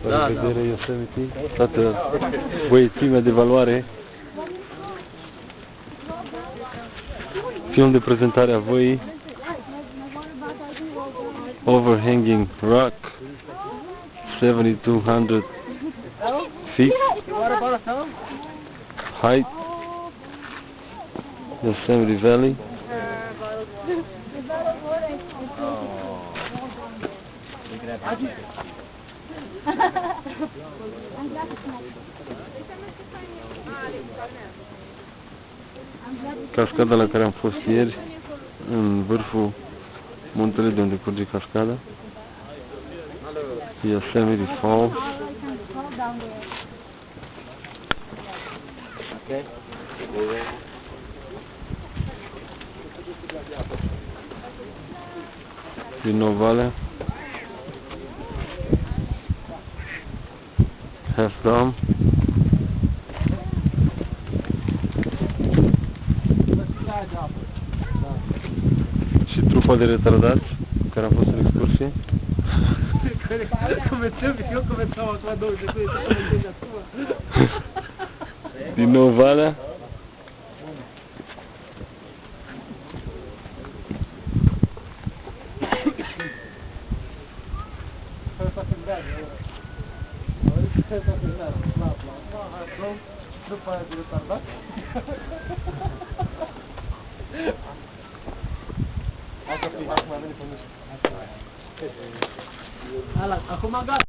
La revedere, Yosemite, toată băiețimea de valoare. Film de prezentare a văii. Overhanging Rock, 7,200 feet height, Yosemite Valley. Cascada la care am fost ieri, în vârful muntelui de unde curge cascada, Yosemite Falls. Din nou valea, Half Dome. Și trupa de retardați care a fost în excursie. Din nou valea. Acum gata.